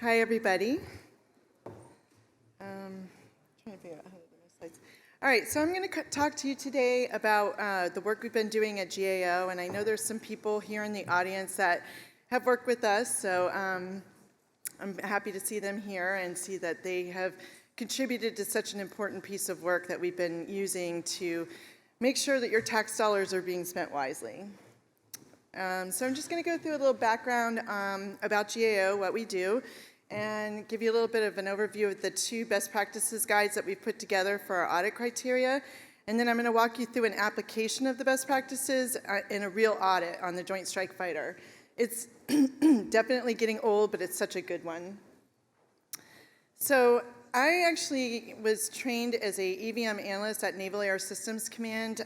Hi, everybody. Trying to figure out how to do my slides. All right, so I'm going to talk to you today about the work we've been doing at GAO, and I know there's some people here in the audience that have worked with us, so I'm happy to see them here and see that they have contributed to such an important piece of work that we've been using to make sure that your tax dollars are being spent wisely. So I'm just going to go through a little background about GAO, what we do, and give you a little bit of an overview of the 2 best practices guides that we've put together for our audit criteria. And then I'm going to walk you through an application of the best practices in a real audit on the Joint Strike Fighter. It's definitely getting old, but it's such a good one. So I actually was trained as a EVM analyst at Naval Air Systems Command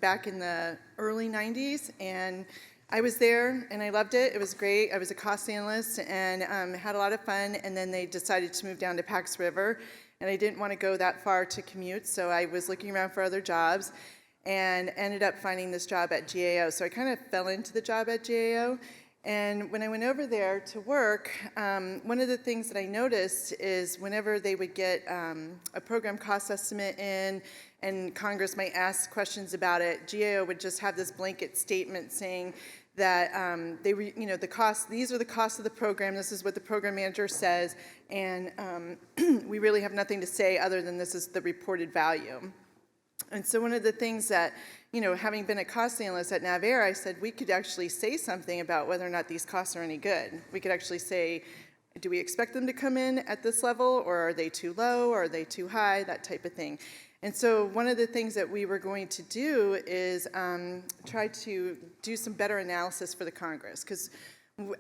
back in the early 90s, and I was there and I loved it. It was great. I was a cost analyst and had a lot of fun, and then they decided to move down to Pax River, and I didn't want to go that far to commute, so I was looking around for other jobs and ended up finding this job at GAO. So I kind of fell into the job at GAO. And when I went over there to work, one of the things that I noticed is whenever they would get a program cost estimate in and Congress might ask questions about it, GAO would just have this blanket statement saying that the cost, these are the costs of the program, this is what the program manager says, and we really have nothing to say other than this is the reported value. And so one of the things that, having been a cost analyst at NavAir, I said we could actually say something about whether or not these costs are any good. We could actually say, do we expect them to come in at this level, or are they too low, or are they too high, that type of thing. And so one of the things that we were going to do is try to do some better analysis for the Congress, because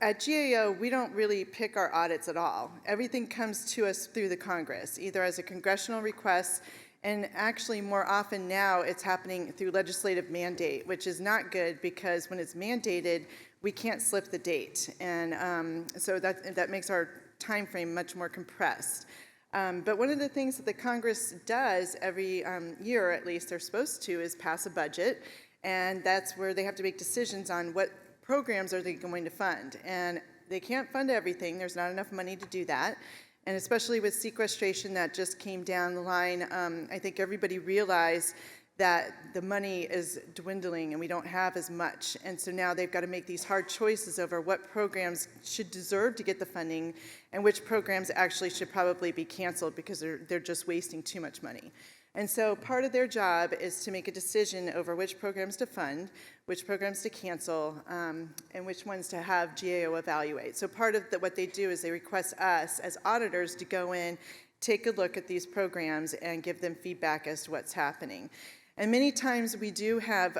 at GAO, we don't really pick our audits at all. Everything comes to us through the Congress, either as a congressional request, and actually more often now it's happening through legislative mandate, which is not good because when it's mandated, we can't slip the date. And so that makes our time frame much more compressed. But one of the things that the Congress does every year, at least they're supposed to, is pass a budget. And that's where they have to make decisions on what programs are they going to fund. And they can't fund everything. There's not enough money to do that. And especially with sequestration that just came down the line, I think everybody realized that the money is dwindling and we don't have as much. And so now they've got to make these hard choices over what programs should deserve to get the funding and which programs actually should probably be canceled because they're just wasting too much money. And so part of their job is to make a decision over which programs to fund, which programs to cancel, and which ones to have GAO evaluate. So part of what they do is they request us as auditors to go in, take a look at these programs, and give them feedback as to what's happening. And many times we do have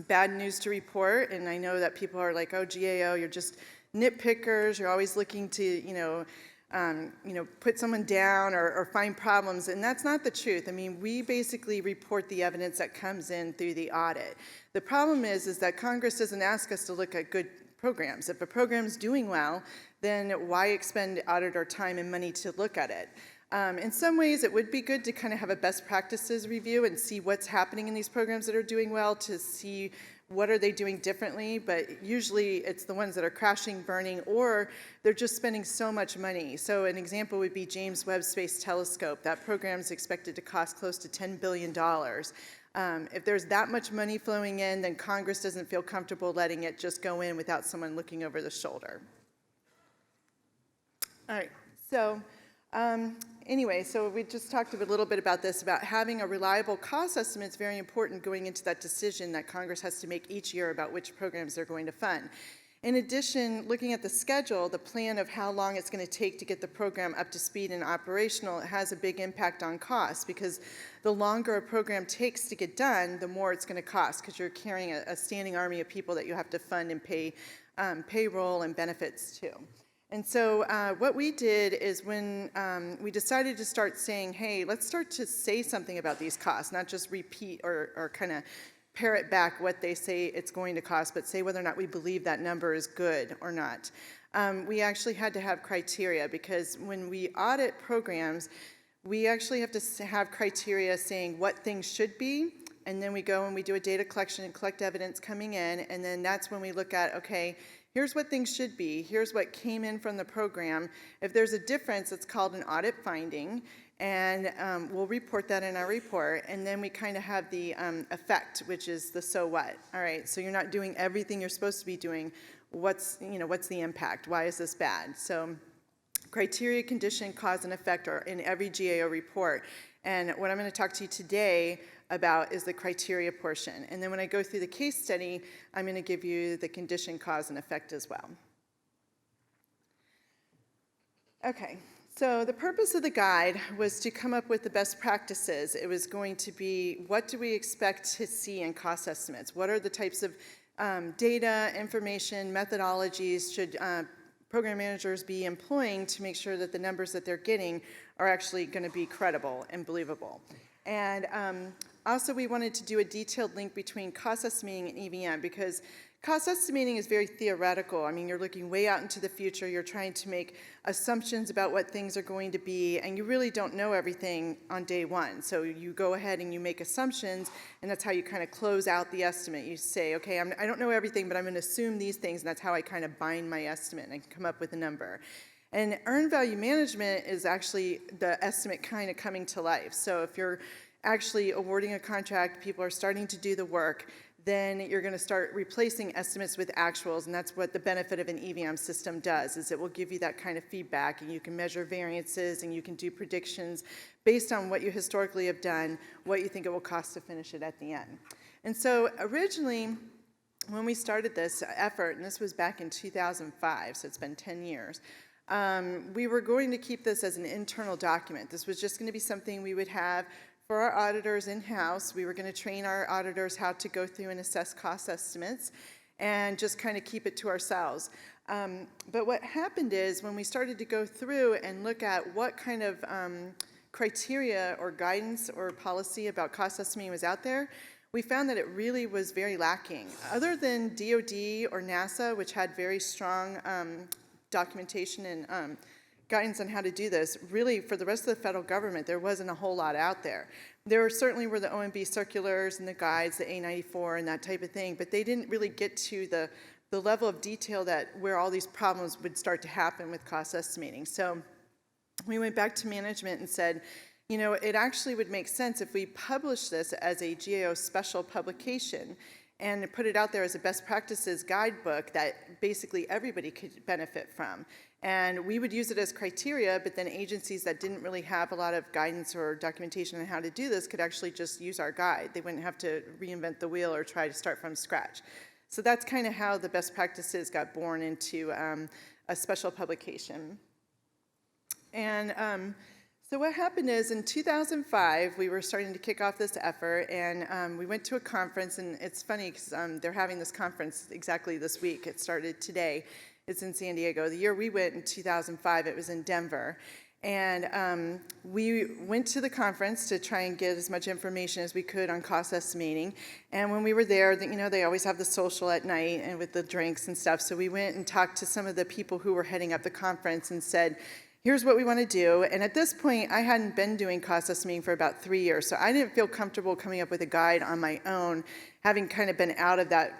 bad news to report, and I know that people are like, oh, GAO, you're just nitpickers, you're always looking to, put someone down or find problems, and that's not the truth. I mean, we basically report the evidence that comes in through the audit. The problem is that Congress doesn't ask us to look at good programs. If a program's doing well, then why expend auditor time and money to look at it? In some ways, it would be good to kind of have a best practices review and see what's happening in these programs that are doing well, to see what are they doing differently, but usually it's the ones that are crashing, burning, or they're just spending so much money. So an example would be James Webb Space Telescope. That program is expected to cost close to $10 billion. If there's that much money flowing in, then Congress doesn't feel comfortable letting it just go in without someone looking over the shoulder. All right, so anyway, so we just talked a little bit about this, about having a reliable cost estimate is very important going into that decision that Congress has to make each year about which programs they're going to fund. In addition, looking at the schedule, the plan of how long it's going to take to get the program up to speed and operational, it has a big impact on costs, because the longer a program takes to get done, the more it's going to cost, because you're carrying a standing army of people that you have to fund and pay payroll and benefits to. And so what we did is when we decided to start saying, hey, let's start to say something about these costs, not just repeat or kind of parrot back what they say it's going to cost, but say whether or not we believe that number is good or not. We actually had to have criteria, because when we audit programs, we actually have to have criteria saying what things should be, and then we go and we do a data collection and collect evidence coming in, and then that's when we look at, okay, here's what things should be, here's what came in from the program. If there's a difference, it's called an audit finding, and we'll report that in our report, and then we kind of have the effect, which is the so what. All right, so you're not doing everything you're supposed to be doing. What's the impact? Why is this bad? So criteria, condition, cause, and effect are in every GAO report. And what I'm going to talk to you today about is the criteria portion. And then when I go through the case study, I'm going to give you the condition, cause, and effect as well. Okay, so the purpose of the guide was to come up with the best practices. It was going to be, what do we expect to see in cost estimates? What are the types of data, information, methodologies should program managers be employing to make sure that the numbers that they're getting are actually going to be credible and believable? And also we wanted to do a detailed link between cost estimating and EVM, because cost estimating is very theoretical. I mean, you're looking way out into the future, you're trying to make assumptions about what things are going to be, and you really don't know everything on day one. So you go ahead and you make assumptions, and that's how you kind of close out the estimate. You say, okay, I don't know everything, but I'm going to assume these things, and that's how I kind of bind my estimate, and I can come up with a number. And earned value management is actually the estimate kind of coming to life. So if you're actually awarding a contract, people are starting to do the work, then you're going to start replacing estimates with actuals, and that's what the benefit of an EVM system does, is it will give you that kind of feedback, and you can measure variances, and you can do predictions based on what you historically have done, what you think it will cost to finish it at the end. And so originally, when we started this effort, and this was back in 2005, so it's been 10 years, we were going to keep this as an internal document. This was just going to be something we would have for our auditors in-house. We were going to train our auditors how to go through and assess cost estimates and just kind of keep it to ourselves. But what happened is when we started to go through and look at what kind of criteria or guidance or policy about cost estimating was out there, we found that it really was very lacking. Other than DoD or NASA, which had very strong documentation and guidance on how to do this, really for the rest of the federal government, there wasn't a whole lot out there. There certainly were the OMB circulars and the guides, the A94 and that type of thing, but they didn't really get to the level of detail that where all these problems would start to happen with cost estimating. So we went back to management and said, you know, it actually would make sense if we publish this as a GAO special publication and put it out there as a best practices guidebook that basically everybody could benefit from. And we would use it as criteria, but then agencies that didn't really have a lot of guidance or documentation on how to do this could actually just use our guide. They wouldn't have to reinvent the wheel or try to start from scratch. So that's kind of how the best practices got born into a special publication. And so what happened is in 2005, we were starting to kick off this effort, and we went to a conference, and it's funny because they're having this conference exactly this week. It started today. It's in San Diego. The year we went in 2005, it was in Denver. And we went to the conference to try and get as much information as we could on cost estimating. And when we were there, you know, they always have the social at night and with the drinks and stuff. So we went and talked to some of the people who were heading up the conference and said, here's what we want to do. And at this point, I hadn't been doing cost estimating for about 3 years. So I didn't feel comfortable coming up with a guide on my own, having kind of been out of that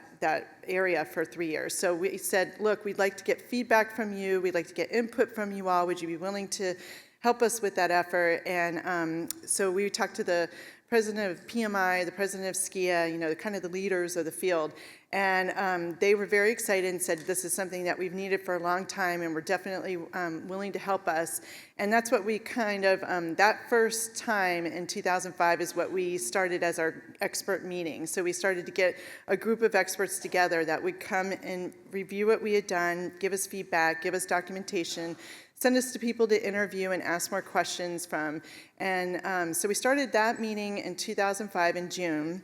area for 3 years. So we said, look, we'd like to get feedback from you. We'd like to get input from you all. Would you be willing to help us with that effort? And so we talked to the president of PMI, the president of SKIA, you know, kind of the leaders of the field. And they were very excited and said, this is something that we've needed for a long time, and we're definitely willing to help us. And that's what we kind of, that first time in 2005 is what we started as our expert meeting. So we started to get a group of experts together that would come and review what we had done, give us feedback, give us documentation, send us to people to interview and ask more questions from. And so we started that meeting in 2005 in June.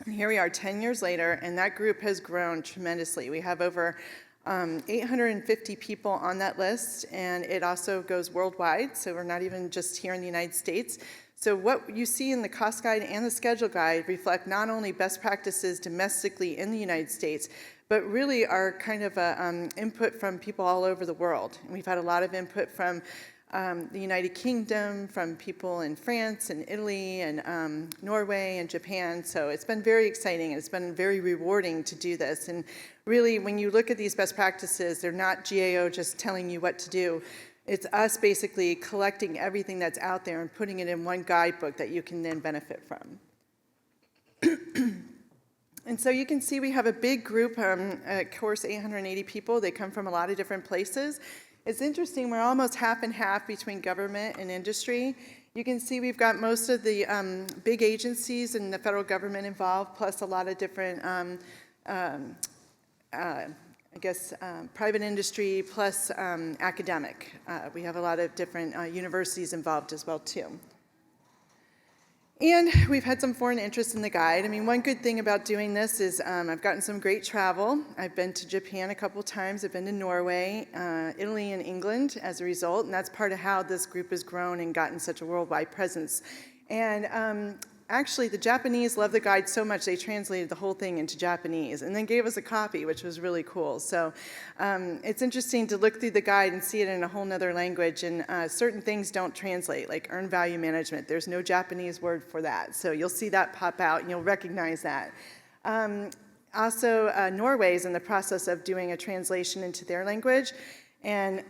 And here we are 10 years later, and that group has grown tremendously. We have over 850 people on that list, and it also goes worldwide, so we're not even just here in the United States. So what you see in the cost guide and the schedule guide reflect not only best practices domestically in the United States, but really are kind of input from people all over the world. And we've had a lot of input from the United Kingdom, from people in France and Italy and Norway and Japan. So it's been very exciting, and it's been very rewarding to do this. And really, when you look at these best practices, they're not GAO just telling you what to do. It's us basically collecting everything that's out there and putting it in one guidebook that you can then benefit from. And so you can see we have a big group, of course, 880 people. They come from a lot of different places. It's interesting, we're almost half and half between government and industry. You can see we've got most of the big agencies and the federal government involved, plus a lot of different, private industry, plus academic. We have a lot of different universities involved as well, too. And we've had some foreign interest in the guide. I mean, one good thing about doing this is I've gotten some great travel. I've been to Japan a couple times. I've been to Norway, Italy, and England as a result. And that's part of how this group has grown and gotten such a worldwide presence. And actually, the Japanese love the guide so much, they translated the whole thing into Japanese and then gave us a copy, which was really cool. So it's interesting to look through the guide and see it in a whole nother language. And certain things don't translate, like earned value management. There's no Japanese word for that. So you'll see that pop out, and you'll recognize that. Also, Norway is in the process of doing a translation into their language. And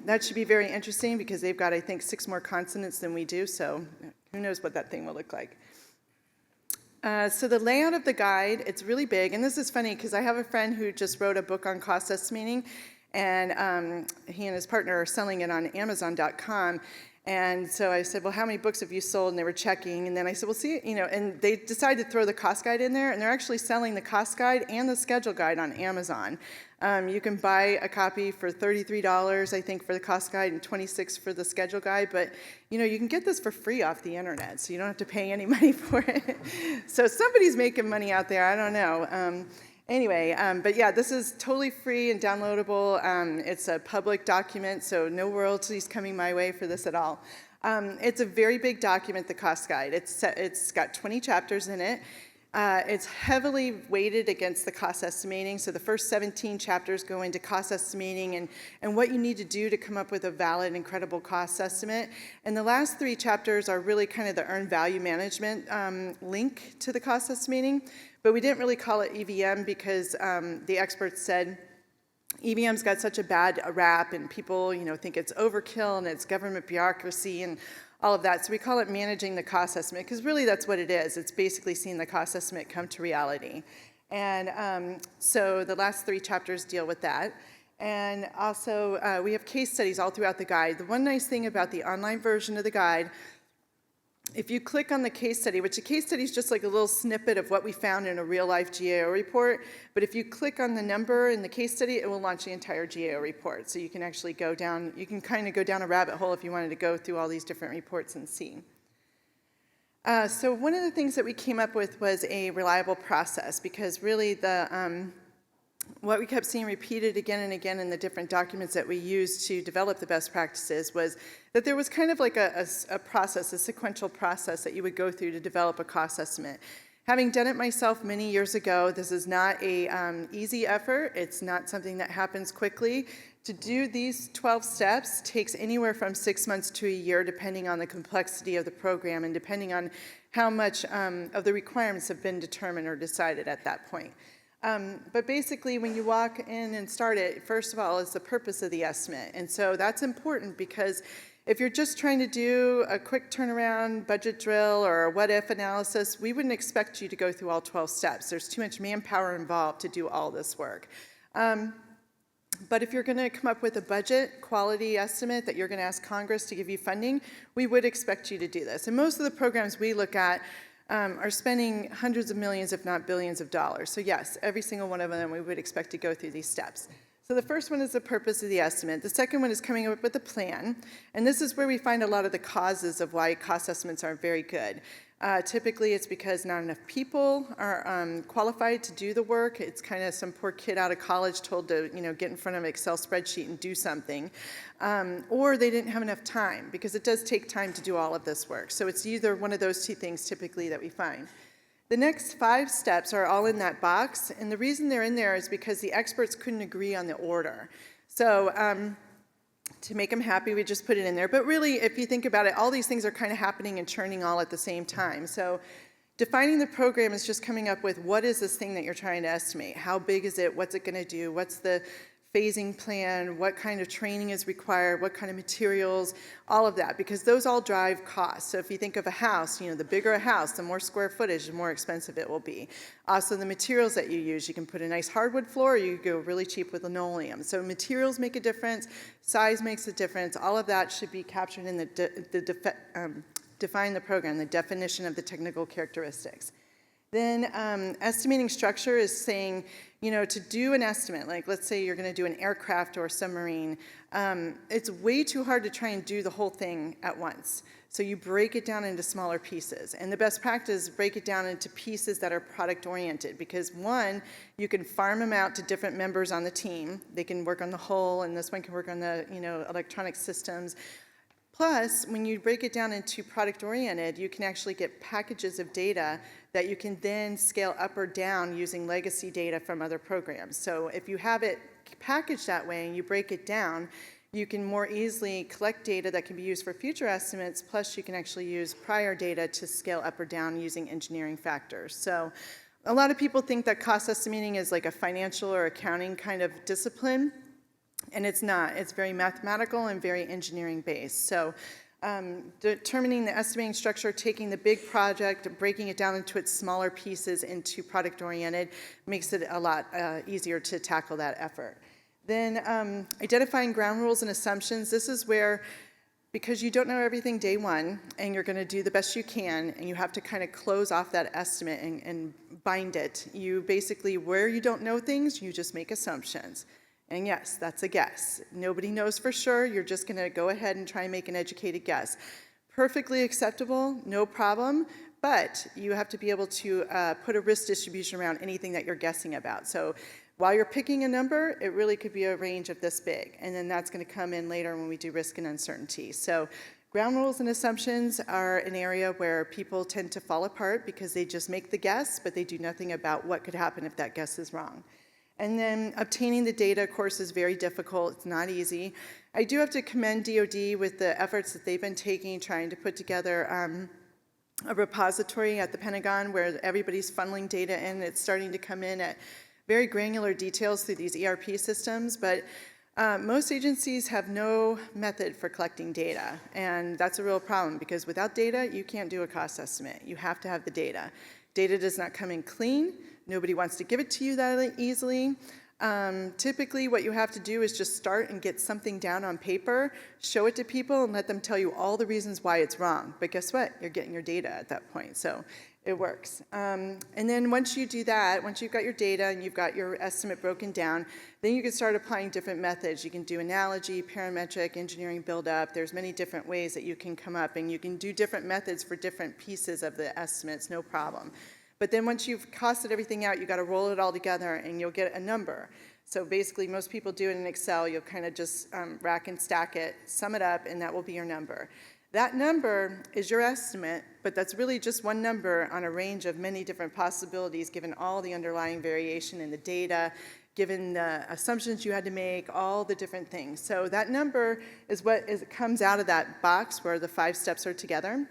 that should be very interesting because they've got, I think, 6 more consonants than we do. So who knows what that thing will look like. So the layout of the guide, it's really big, and this is funny because I have a friend who just wrote a book on cost estimating, and he and his partner are selling it on Amazon.com. And so I said, well, how many books have you sold? And they were checking, and then I said, well, see, and they decided to throw the cost guide in there, and they're actually selling the cost guide and the schedule guide on Amazon. You can buy a copy for $33, I think, for the cost guide and $26 for the schedule guide, but you can get this for free off the internet, so you don't have to pay any money for it. So somebody's making money out there, I don't know. But yeah, this is totally free and downloadable. It's a public document, so no royalties coming my way for this at all. It's a very big document, the cost guide. It's got 20 chapters in it. It's heavily weighted against the cost estimating. So the first 17 chapters go into cost estimating and what you need to do to come up with a valid and credible cost estimate. And the last 3 chapters are really kind of the earned value management link to the cost estimating. But we didn't really call it EVM because the experts said EVM's got such a bad rap, and people think it's overkill and it's government bureaucracy and all of that. So we call it managing the cost estimate because really that's what it is. It's basically seeing the cost estimate come to reality. And so the last 3 chapters deal with that. And also we have case studies all throughout the guide. The one nice thing about the online version of the guide, if you click on the case study, which a case study is just like a little snippet of what we found in a real-life GAO report, but if you click on the number in the case study, it will launch the entire GAO report. So you can actually go down, you can kind of go down a rabbit hole if you wanted to go through all these different reports and see. So one of the things that we came up with was a reliable process, because really what we kept seeing repeated again and again in the different documents that we used to develop the best practices was that there was kind of like a process, a sequential process that you would go through to develop a cost estimate. Having done it myself many years ago, this is not an easy effort. It's not something that happens quickly. To do these 12 steps takes anywhere from 6 months to a year, depending on the complexity of the program and depending on how much of the requirements have been determined or decided at that point. But basically, when you walk in and start it, first of all, is the purpose of the estimate. And so that's important because if you're just trying to do a quick turnaround budget drill or a what-if analysis, we wouldn't expect you to go through all 12 steps. There's too much manpower involved to do all this work. But if you're going to come up with a budget quality estimate that you're going to ask Congress to give you funding, we would expect you to do this. And most of the programs we look at are spending hundreds of millions, if not billions of dollars. So yes, every single one of them we would expect to go through these steps. So the first one is the purpose of the estimate. The second one is coming up with a plan. And this is where we find a lot of the causes of why cost estimates aren't very good. Typically, it's because not enough people are qualified to do the work. It's kind of some poor kid out of college told to get in front of an Excel spreadsheet and do something. Or they didn't have enough time, because it does take time to do all of this work. So it's either one of those 2 things typically that we find. The next 5 steps are all in that box, and the reason they're in there is because the experts couldn't agree on the order. So to make them happy, we just put it in there. But really, if you think about it, all these things are kind of happening and churning all at the same time. So defining the program is just coming up with what is this thing that you're trying to estimate? How big is it? What's it going to do? What's the phasing plan? What kind of training is required? What kind of materials? All of that, because those all drive costs. So if you think of a house, the bigger a house, the more square footage, the more expensive it will be. Also, the materials that you use, you can put a nice hardwood floor, or you could go really cheap with linoleum. So materials make a difference, size makes a difference. All of that should be captured in define the program, the definition of the technical characteristics. Then estimating structure is saying, to do an estimate, like let's say you're going to do an aircraft or a submarine, it's way too hard to try and do the whole thing at once. So you break it down into smaller pieces. And the best practice is break it down into pieces that are product oriented, because one, you can farm them out to different members on the team. They can work on the hull, and this one can work on the electronic systems. Plus, when you break it down into product-oriented, you can actually get packages of data that you can then scale up or down using legacy data from other programs. So if you have it packaged that way and you break it down, you can more easily collect data that can be used for future estimates, plus you can actually use prior data to scale up or down using engineering factors. So a lot of people think that cost estimating is like a financial or accounting kind of discipline. And it's not. It's very mathematical and very engineering based. So determining the estimating structure, taking the big project, breaking it down into its smaller pieces into product oriented makes it a lot easier to tackle that effort. Then identifying ground rules and assumptions. This is where, because you don't know everything day one and you're going to do the best you can and you have to kind of close off that estimate and bind it, you basically, where you don't know things, you just make assumptions. And yes, that's a guess. Nobody knows for sure. You're just going to go ahead and try and make an educated guess. Perfectly acceptable, no problem, but you have to be able to put a risk distribution around anything that you're guessing about. So while you're picking a number, it really could be a range of this big, and then that's going to come in later when we do risk and uncertainty. So ground rules and assumptions are an area where people tend to fall apart because they just make the guess, but they do nothing about what could happen if that guess is wrong. And then obtaining the data, of course, is very difficult. It's not easy. I do have to commend DoD with the efforts that they've been taking, trying to put together a repository at the Pentagon where everybody's funneling data in. It's starting to come in at very granular details through these ERP systems, but most agencies have no method for collecting data, and that's a real problem because without data, you can't do a cost estimate. You have to have the data. Data does not come in clean. Nobody wants to give it to you that easily. Typically, what you have to do is just start and get something down on paper, show it to people, and let them tell you all the reasons why it's wrong. But guess what? You're getting your data at that point, so it works. And then once you do that, once you've got your data and you've got your estimate broken down, then you can start applying different methods. You can do analogy, parametric, engineering build-up. There's many different ways that you can come up, and you can do different methods for different pieces of the estimates, no problem. But then once you've costed everything out, you've got to roll it all together and you'll get a number. So basically, most people do it in Excel. You'll kind of just rack and stack it, sum it up, and that will be your number. That number is your estimate, but that's really just one number on a range of many different possibilities given all the underlying variation in the data, given the assumptions you had to make, all the different things. So that number is what comes out of that box where the 5 steps are together.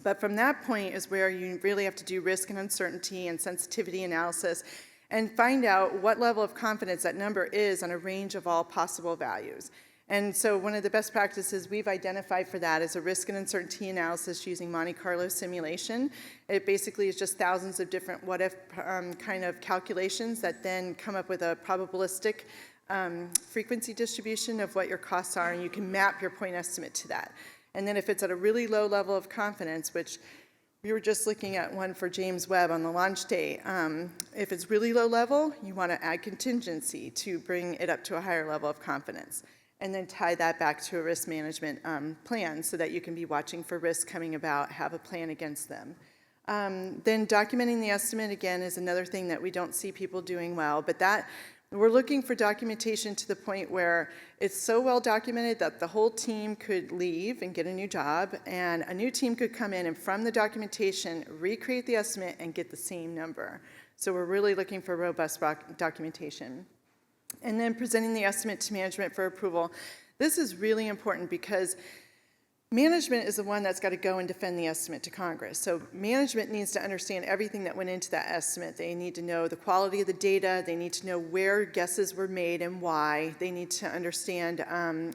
But from that point is where you really have to do risk and uncertainty and sensitivity analysis and find out what level of confidence that number is on a range of all possible values. And so one of the best practices we've identified for that is a risk and uncertainty analysis using Monte Carlo simulation. It basically is just thousands of different what-if kind of calculations that then come up with a probabilistic frequency distribution of what your costs are, and you can map your point estimate to that. And then if it's at a really low level of confidence, which we were just looking at one for James Webb on the launch day, if it's really low level, you want to add contingency to bring it up to a higher level of confidence. And then tie that back to a risk management plan so that you can be watching for risks coming about, have a plan against them. Then documenting the estimate, again, is another thing that we don't see people doing well, but that we're looking for documentation to the point where it's so well documented that the whole team could leave and get a new job, and a new team could come in and from the documentation recreate the estimate and get the same number. So we're really looking for robust documentation. And then presenting the estimate to management for approval. This is really important because management is the one that's got to go and defend the estimate to Congress. So management needs to understand everything that went into that estimate. They need to know the quality of the data. They need to know where guesses were made and why. They need to understand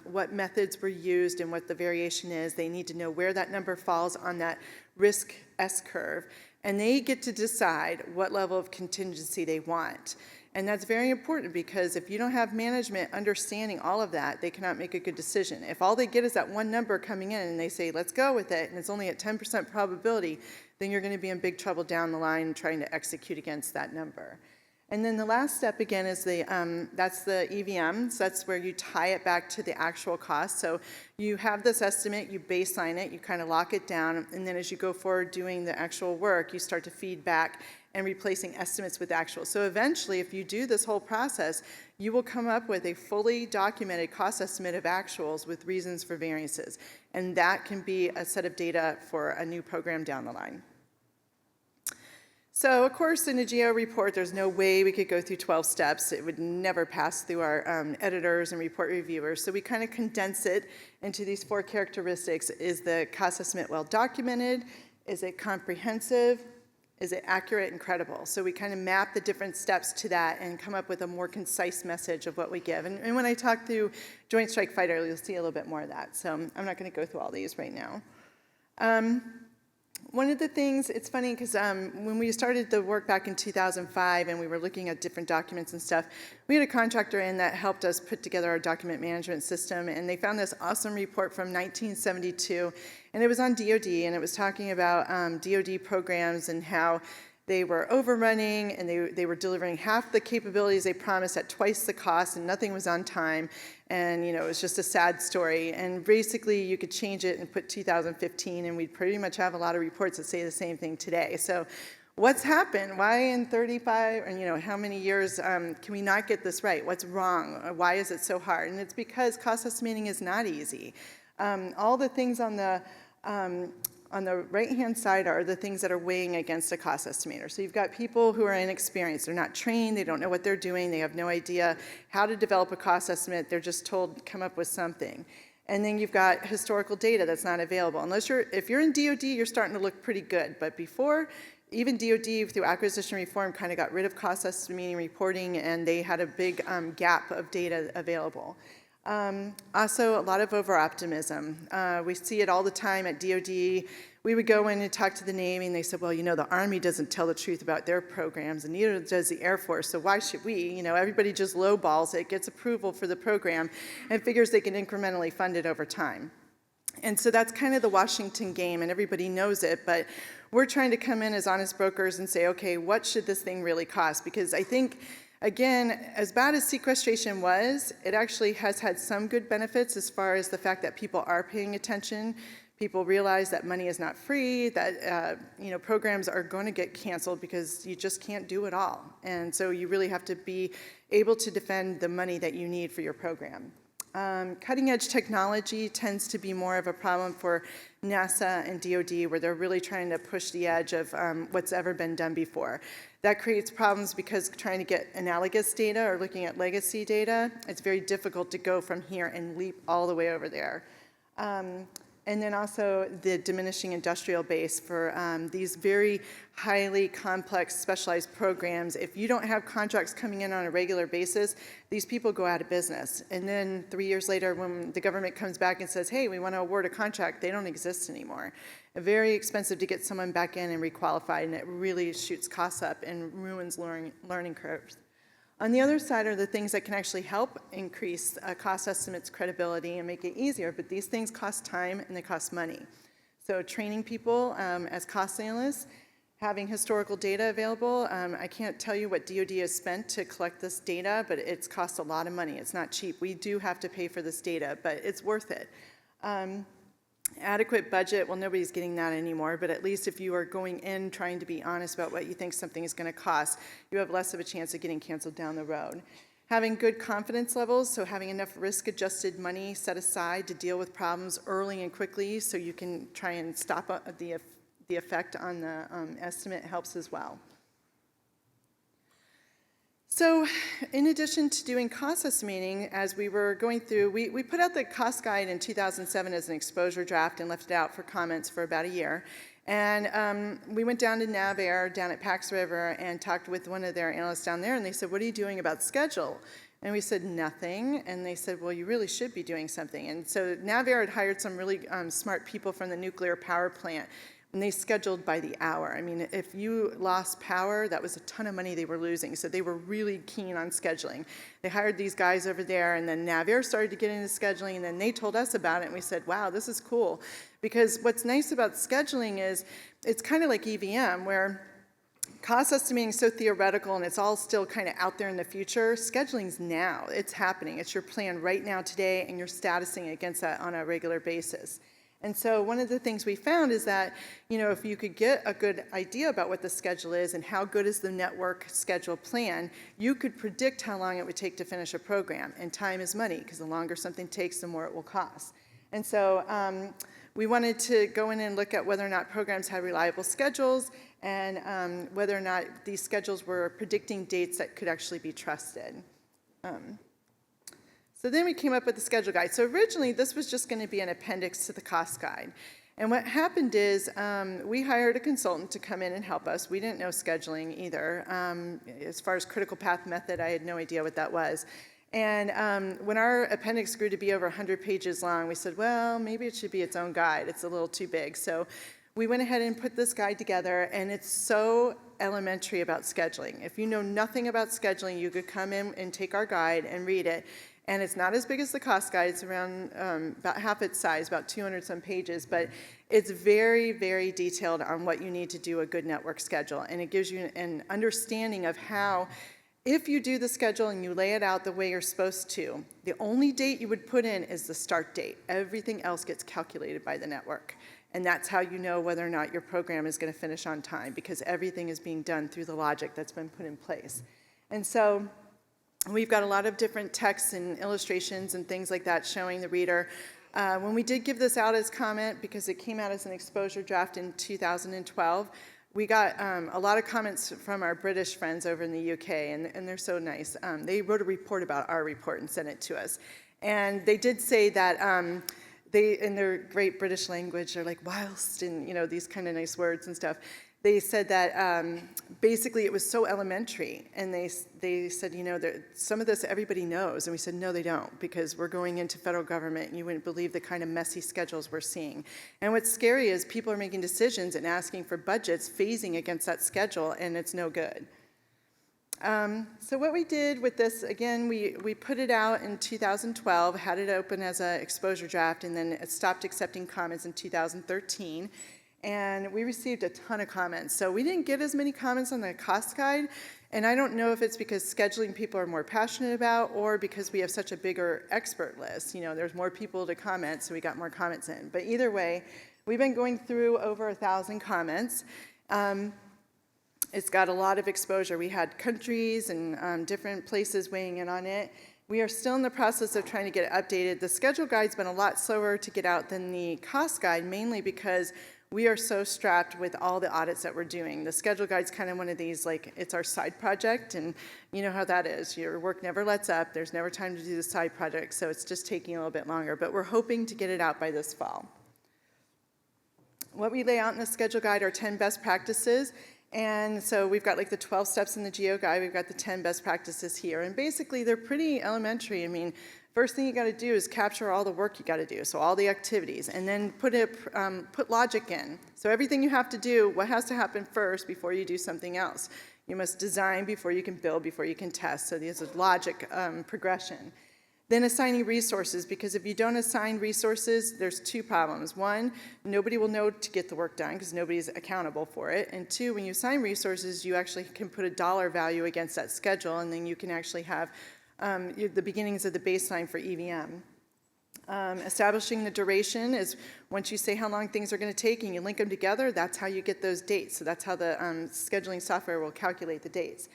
what methods were used and what the variation is. They need to know where that number falls on that risk S-curve. And they get to decide what level of contingency they want. And that's very important because if you don't have management understanding all of that, they cannot make a good decision. If all they get is that one number coming in and they say, let's go with it, and it's only at 10% probability, then you're going to be in big trouble down the line trying to execute against that number. And then the last step, again, is that's the EVMs. That's where you tie it back to the actual cost. So you have this estimate, you baseline it, you kind of lock it down, and then as you go forward doing the actual work, you start to feed back and replacing estimates with actual. So eventually, if you do this whole process, you will come up with a fully documented cost estimate of actuals with reasons for variances. And that can be a set of data for a new program down the line. So, of course, in a GAO report, there's no way we could go through 12 steps. It would never pass through our editors and report reviewers. So we kind of condense it into these 4 characteristics. Is the cost estimate well documented? Is it comprehensive? Is it accurate and credible? So we kind of map the different steps to that and come up with a more concise message of what we give. And when I talk through Joint Strike Fighter, you'll see a little bit more of that. So I'm not going to go through all these right now. One of the things, it's funny because when we started the work back in 2005 and we were looking at different documents and stuff, we had a contractor in that helped us put together our document management system, and they found this awesome report from 1972, and it was on DoD, and it was talking about DoD programs and how they were overrunning and they were delivering half the capabilities they promised at twice the cost, and nothing was on time. And it was just a sad story. And basically, you could change it and put 2015, and we'd pretty much have a lot of reports that say the same thing today. So what's happened? Why in 35, or how many years can we not get this right? What's wrong? Why is it so hard? And it's because cost estimating is not easy. All the things on the right-hand side are the things that are weighing against a cost estimator. So you've got people who are inexperienced. They're not trained. They don't know what they're doing. They have no idea how to develop a cost estimate. They're just told, come up with something. And then you've got historical data that's not available. If you're in DoD, you're starting to look pretty good. But before, even DoD, through acquisition reform, kind of got rid of cost estimating reporting, and they had a big gap of data available. Also, a lot of over-optimism. We see it all the time at DoD. We would go in and talk to the Navy, and they said, well, the Army doesn't tell the truth about their programs, and neither does the Air Force, so why should we? Everybody just lowballs it, gets approval for the program, and figures they can incrementally fund it over time. And so that's kind of the Washington game, and everybody knows it, but we're trying to come in as honest brokers and say, okay, what should this thing really cost? Because I think, again, as bad as sequestration was, it actually has had some good benefits as far as the fact that people are paying attention. People realize that money is not free, that programs are going to get canceled because you just can't do it all. And so you really have to be able to defend the money that you need for your program. Cutting edge technology tends to be more of a problem for NASA and DoD, where they're really trying to push the edge of what's ever been done before. That creates problems because trying to get analogous data or looking at legacy data, it's very difficult to go from here and leap all the way over there. And then also the diminishing industrial base for these very highly complex specialized programs. If you don't have contracts coming in on a regular basis, these people go out of business. And then 3 years later, when the government comes back and says, hey, we want to award a contract, they don't exist anymore. Very expensive to get someone back in and requalified, and it really shoots costs up and ruins learning curves. On the other side are the things that can actually help increase cost estimates credibility and make it easier, but these things cost time and they cost money. So training people as cost analysts, having historical data available. I can't tell you what DoD has spent to collect this data, but it's cost a lot of money. It's not cheap. We do have to pay for this data, but it's worth it. Adequate budget, well, nobody's getting that anymore, but at least if you are going in trying to be honest about what you think something is going to cost, you have less of a chance of getting canceled down the road. Having good confidence levels, so having enough risk-adjusted money set aside to deal with problems early and quickly so you can try and stop the effect on the estimate helps as well. So in addition to doing cost estimating, as we were going through, we put out the cost guide in 2007 as an exposure draft and left it out for comments for about a year. And we went down to NavAir down at Pax River and talked with one of their analysts down there, and they said, what are you doing about schedule? And we said, nothing. And they said, well, you really should be doing something. And so NavAir had hired some really smart people from the nuclear power plant, and they scheduled by the hour. I mean, if you lost power, that was a ton of money they were losing. So they were really keen on scheduling. They hired these guys over there, and then NavAir started to get into scheduling, and then they told us about it, and we said, wow, this is cool. Because what's nice about scheduling is it's kind of like EVM, where cost estimating is so theoretical and it's all still kind of out there in the future. Scheduling's now. It's happening. It's your plan right now today, and you're statusing against that on a regular basis. And so one of the things we found is that, you know, if you could get a good idea about what the schedule is and how good is the network schedule plan, you could predict how long it would take to finish a program. And time is money, because the longer something takes, the more it will cost. And so we wanted to go in and look at whether or not programs had reliable schedules and whether or not these schedules were predicting dates that could actually be trusted. So then we came up with the schedule guide. So originally, this was just going to be an appendix to the cost guide. And what happened is we hired a consultant to come in and help us. We didn't know scheduling either. As far as critical path method, I had no idea what that was. And when our appendix grew to be over 100 pages long, we said, well, maybe it should be its own guide. It's a little too big. So we went ahead and put this guide together, and it's so elementary about scheduling. If you know nothing about scheduling, you could come in and take our guide and read it. And it's not as big as the cost guide. It's around about half its size, about 200 some pages, but it's very, very detailed on what you need to do a good network schedule. And it gives you an understanding of how, if you do the schedule and you lay it out the way you're supposed to, the only date you would put in is the start date. Everything else gets calculated by the network. And that's how you know whether or not your program is going to finish on time, because everything is being done through the logic that's been put in place. And so we've got a lot of different texts and illustrations and things like that showing the reader. When we did give this out as comment, because it came out as an exposure draft in 2012, we got a lot of comments from our British friends over in the UK, and they're so nice. They wrote a report about our report and sent it to us. And they did say that they, in their great British language, are like whilst, and you know, these kind of nice words and stuff. They said that basically it was so elementary, and they said, you know, some of this everybody knows, and we said, no, they don't, because we're going into federal government, and you wouldn't believe the kind of messy schedules we're seeing. And what's scary is people are making decisions and asking for budgets phasing against that schedule, and it's no good. So what we did with this, again, we put it out in 2012, had it open as an exposure draft, and then it stopped accepting comments in 2013. And we received a ton of comments. So we didn't get as many comments on the cost guide, and I don't know if it's because scheduling people are more passionate about, or because we have such a bigger expert list. You know, there's more people to comment, so we got more comments in. But either way, we've been going through over 1,000 comments. It's got a lot of exposure. We had countries and different places weighing in on it. We are still in the process of trying to get it updated. The schedule guide's been a lot slower to get out than the cost guide, mainly because we are so strapped with all the audits that we're doing. The schedule guide's kind of one of these, like, it's our side project, and you know how that is. Your work never lets up. There's never time to do the side project, so it's just taking a little bit longer. But we're hoping to get it out by this fall. What we lay out in the schedule guide are 10 best practices. And so we've got like the 12 steps in the GEO guide. We've got the 10 best practices here. And basically, they're pretty elementary. I mean, first thing you got to do is capture all the work you got to do, so all the activities, and then put logic in. So everything you have to do, what has to happen first before you do something else? You must design before you can build, before you can test. So there's a logic progression. Then assigning resources, because if you don't assign resources, there's two problems. One, nobody will know to get the work done because nobody's accountable for it. And two, when you assign resources, you actually can put a dollar value against that schedule, and then you can actually have the beginnings of the baseline for EVM. Establishing the duration is once you say how long things are going to take and you link them together, that's how you get those dates. So that's how the scheduling software will calculate the dates.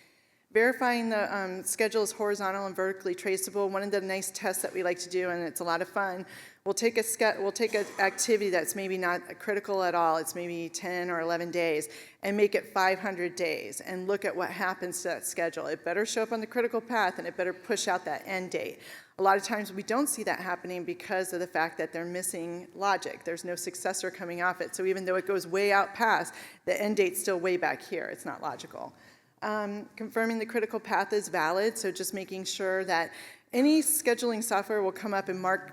Verifying the schedule is horizontal and vertically traceable. One of the nice tests that we like to do, and it's a lot of fun, we'll take an activity that's maybe not critical at all, it's maybe 10 or 11 days, and make it 500 days, and look at what happens to that schedule. It better show up on the critical path, and it better push out that end date. A lot of times we don't see that happening because of the fact that they're missing logic. There's no successor coming off it, so even though it goes way out past, the end date's still way back here. It's not logical. Confirming the critical path is valid, so just making sure that any scheduling software will come up and mark,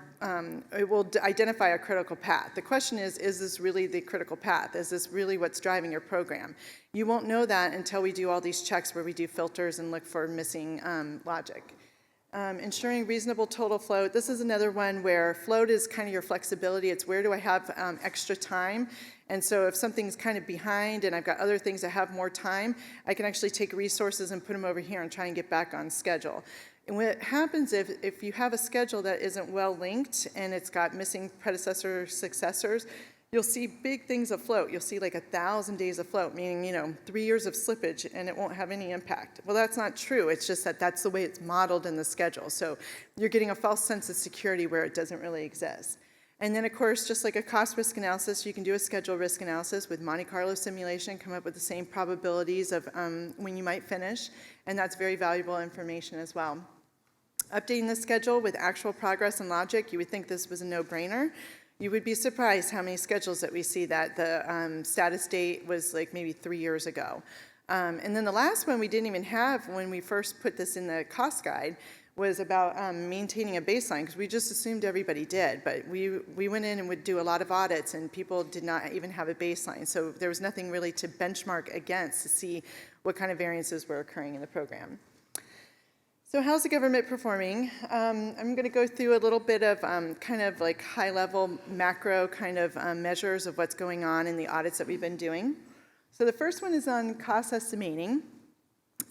it will identify a critical path. The question is this really the critical path? Is this really what's driving your program? You won't know that until we do all these checks where we do filters and look for missing logic. Ensuring reasonable total float. This is another one where float is kind of your flexibility. It's where do I have extra time? And so if something's kind of behind and I've got other things that have more time, I can actually take resources and put them over here and try and get back on schedule. And what happens if you have a schedule that isn't well linked and it's got missing predecessor successors, you'll see big things afloat. You'll see like 1,000 days afloat, meaning 3 years of slippage, and it won't have any impact. Well, that's not true. It's just that that's the way it's modeled in the schedule. So you're getting a false sense of security where it doesn't really exist. And then, of course, just like a cost risk analysis, you can do a schedule risk analysis with Monte Carlo simulation, come up with the same probabilities of when you might finish, and that's very valuable information as well. Updating the schedule with actual progress and logic, you would think this was a no-brainer. You would be surprised how many schedules that we see that the status date was like maybe 3 years ago. And then the last one we didn't even have when we first put this in the cost guide was about maintaining a baseline, because we just assumed everybody did, but we went in and would do a lot of audits and people did not even have a baseline, so there was nothing really to benchmark against to see what kind of variances were occurring in the program. So how's the government performing? I'm going to go through a little bit of kind of like high-level macro kind of measures of what's going on in the audits that we've been doing. So the first one is on cost estimating.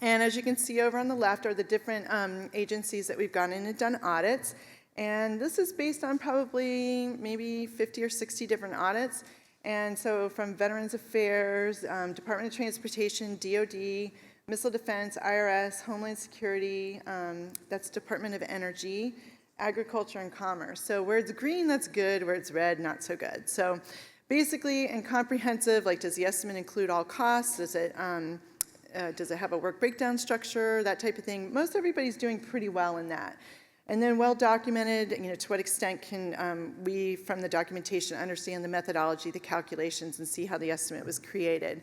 And as you can see over on the left are the different agencies that we've gone in and done audits. And this is based on probably maybe 50 or 60 different audits. And so from Veterans Affairs, Department of Transportation, DOD, Missile Defense, IRS, Homeland Security, that's Department of Energy, Agriculture and Commerce. So where it's green, that's good. Where it's red, not so good. So basically, in comprehensive, like does the estimate include all costs? Does it have a work breakdown structure, that type of thing? Most everybody's doing pretty well in that. And then well documented, to what extent can we, from the documentation, understand the methodology, the calculations, and see how the estimate was created.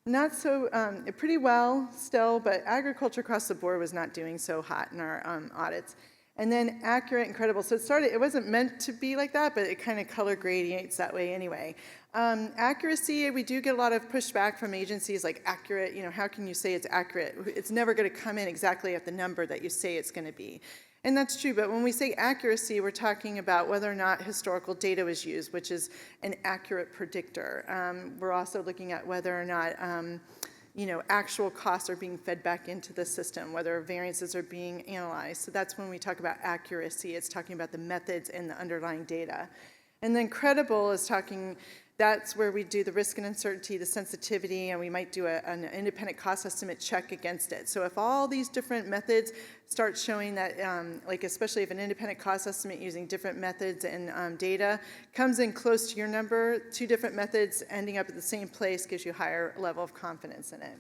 Not so, pretty well still, but agriculture across the board was not doing so hot in our audits. And then accurate and credible. So it wasn't meant to be like that, but it kind of color gradients that way anyway. Accuracy, we do get a lot of pushback from agencies like accurate, how can you say it's accurate? It's never going to come in exactly at the number that you say it's going to be. And that's true, but when we say accuracy, we're talking about whether or not historical data was used, which is an accurate predictor. We're also looking at whether or not actual costs are being fed back into the system, whether variances are being analyzed. So that's when we talk about accuracy. It's talking about the methods and the underlying data. And then credible is that's where we do the risk and uncertainty, the sensitivity, and we might do an independent cost estimate check against it. So if all these different methods start showing that, especially if an independent cost estimate using different methods and data comes in close to your number, 2 different methods ending up at the same place gives you a higher level of confidence in it.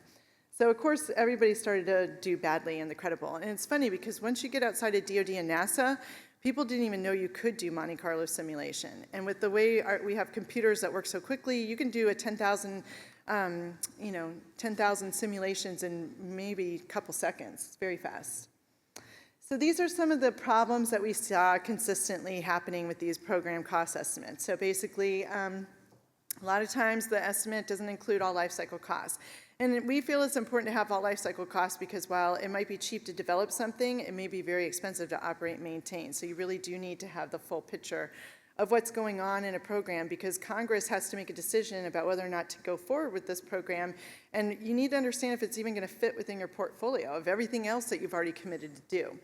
So of course, everybody started to do badly in the credible. And it's funny because once you get outside of DOD and NASA, people didn't even know you could do Monte Carlo simulation. And with the way we have computers that work so quickly, you can do a 10,000 simulations in maybe a couple seconds. It's very fast. So these are some of the problems that we saw consistently happening with these program cost estimates. So basically, a lot of times the estimate doesn't include all life cycle costs. And we feel it's important to have all life cycle costs because while it might be cheap to develop something, it may be very expensive to operate and maintain. So you really do need to have the full picture of what's going on in a program because Congress has to make a decision about whether or not to go forward with this program. And you need to understand if it's even going to fit within your portfolio of everything else that you've already committed to do.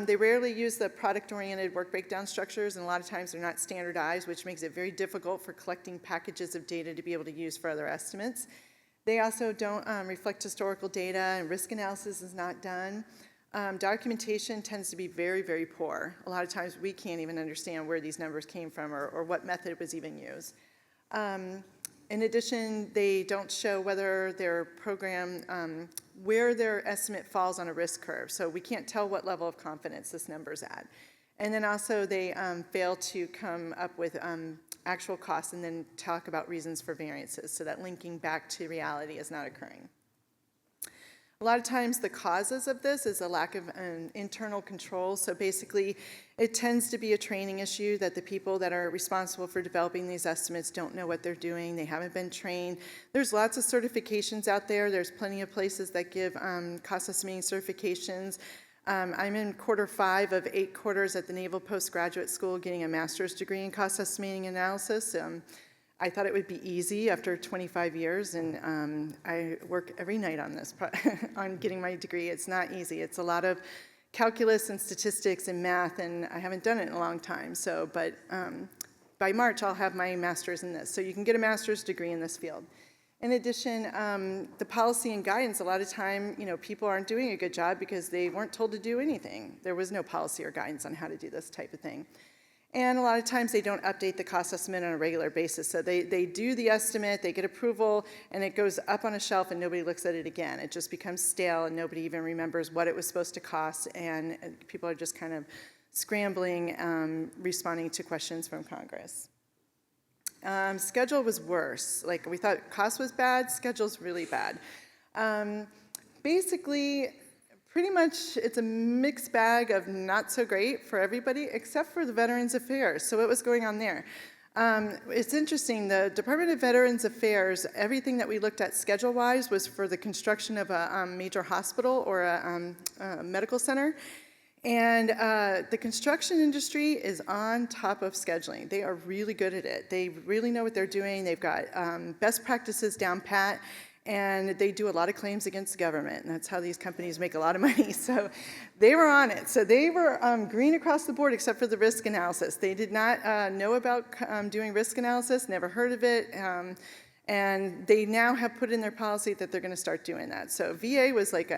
They rarely use the product-oriented work breakdown structures, and a lot of times they're not standardized, which makes it very difficult for collecting packages of data to be able to use for other estimates. They also don't reflect historical data, and risk analysis is not done. Documentation tends to be very, very poor. A lot of times we can't even understand where these numbers came from or what method was even used. In addition, they don't show whether their program, where their estimate falls on a risk curve. So we can't tell what level of confidence this number's at. And then also they fail to come up with actual costs and then talk about reasons for variances, so that linking back to reality is not occurring. A lot of times the causes of this is a lack of internal control. So basically it tends to be a training issue that the people that are responsible for developing these estimates don't know what they're doing. They haven't been trained. There's lots of certifications out there. There's plenty of places that give cost estimating certifications. I'm in quarter 5 of 8 quarters at the Naval Postgraduate School getting a master's degree in cost estimating analysis. I thought it would be easy after 25 years, and I work every night on this, on getting my degree. It's not easy. It's a lot of calculus and statistics and math, and I haven't done it in a long time. So, but by March, I'll have my master's in this. So you can get a master's degree in this field. In addition, the policy and guidance, a lot of time, people aren't doing a good job because they weren't told to do anything. There was no policy or guidance on how to do this type of thing. And a lot of times they don't update the cost estimate on a regular basis. So they do the estimate, they get approval, and it goes up on a shelf and nobody looks at it again. It just becomes stale and nobody even remembers what it was supposed to cost, and people are just kind of scrambling, responding to questions from Congress. Schedule was worse. Like, we thought cost was bad, schedule's really bad. Basically, pretty much it's a mixed bag of not so great for everybody except for the Veterans Affairs. So what was going on there? It's interesting, the Department of Veterans Affairs, everything that we looked at schedule-wise was for the construction of a major hospital or a medical center. And the construction industry is on top of scheduling. They are really good at it. They really know what they're doing. They've got best practices down pat. And they do a lot of claims against the government, and that's how these companies make a lot of money. So they were on it. So they were green across the board except for the risk analysis. They did not know about doing risk analysis, never heard of it, and they now have put in their policy that they're going to start doing that. So VA was like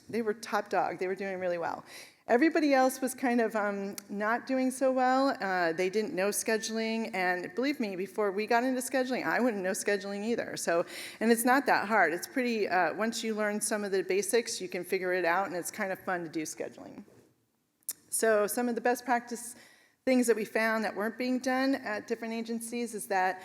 they were top dog. They were doing really well. Everybody else was kind of not doing so well. They didn't know scheduling, and believe me, before we got into scheduling, I wouldn't know scheduling either. So, and it's not that hard. It's pretty, once you learn some of the basics, you can figure it out, and it's kind of fun to do scheduling. So some of the best practice things that we found that weren't being done at different agencies is that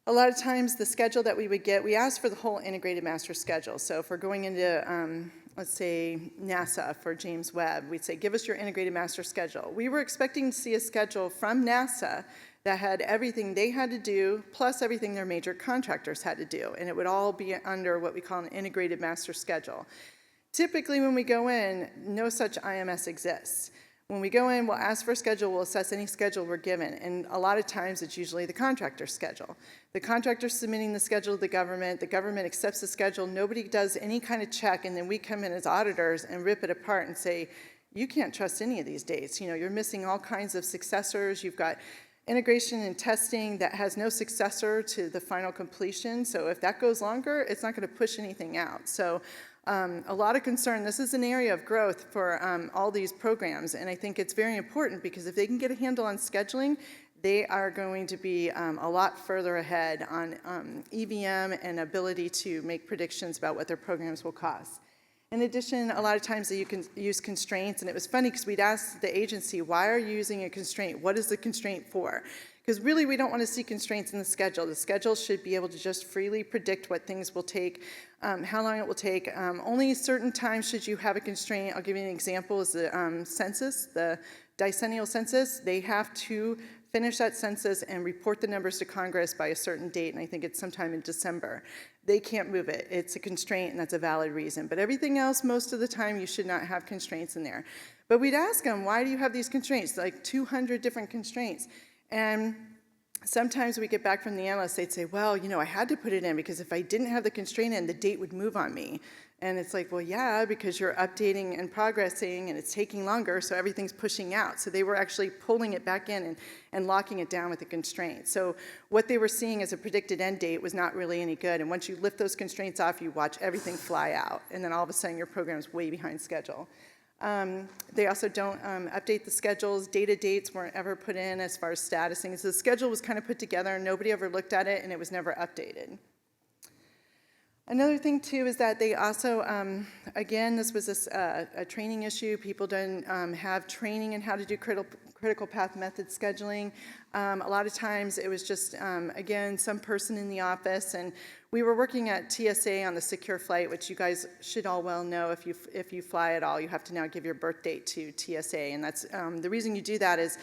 a lot of times the schedule that we would get, we asked for the whole integrated master schedule. So if we're going into let's say NASA for James Webb, we'd say, give us your integrated master schedule. We were expecting to see a schedule from NASA that had everything they had to do, plus everything their major contractors had to do, and it would all be under what we call an integrated master schedule. Typically when we go in, no such IMS exists. When we go in, we'll ask for a schedule, we'll assess any schedule we're given, and a lot of times it's usually the contractor's schedule. The contractor's submitting the schedule to the government accepts the schedule, nobody does any kind of check, and then we come in as auditors and rip it apart and say, you can't trust any of these dates. You're missing all kinds of successors, you've got integration and testing that has no successor to the final completion, so if that goes longer, it's not going to push anything out. So a lot of concern. This is an area of growth for all these programs, and I think it's very important because if they can get a handle on scheduling, they are going to be a lot further ahead on EVM and ability to make predictions about what their programs will cost. In addition, a lot of times you can use constraints, and it was funny because we'd ask the agency, why are you using a constraint? What is the constraint for? Because really we don't want to see constraints in the schedule. The schedule should be able to just freely predict what things will take, how long it will take. Only certain times should you have a constraint. I'll give you an example is the census, the decennial census. They have to finish that census and report the numbers to Congress by a certain date, and I think it's sometime in December. They can't move it. It's a constraint, and that's a valid reason. But everything else, most of the time, you should not have constraints in there. But we'd ask them, why do you have these constraints? Like 200 different constraints. And sometimes we get back from the analysts, they'd say, well, I had to put it in because if I didn't have the constraint in, the date would move on me. And it's like, well, yeah, because you're updating and progressing and it's taking longer, so everything's pushing out. So they were actually pulling it back in and locking it down with the constraint. So what they were seeing as a predicted end date was not really any good. And once you lift those constraints off, you watch everything fly out. And then all of a sudden your program's way behind schedule. They also don't update the schedules. Data dates weren't ever put in as far as statusing. So the schedule was kind of put together and nobody ever looked at it and it was never updated. Another thing too is that they also, again, this was a training issue. People didn't have training in how to do critical path method scheduling. A lot of times it was just, again, some person in the office, and we were working at TSA on the secure flight, which you guys should all well know if you fly at all, you have to now give your birth date to TSA, and that's the reason you do that is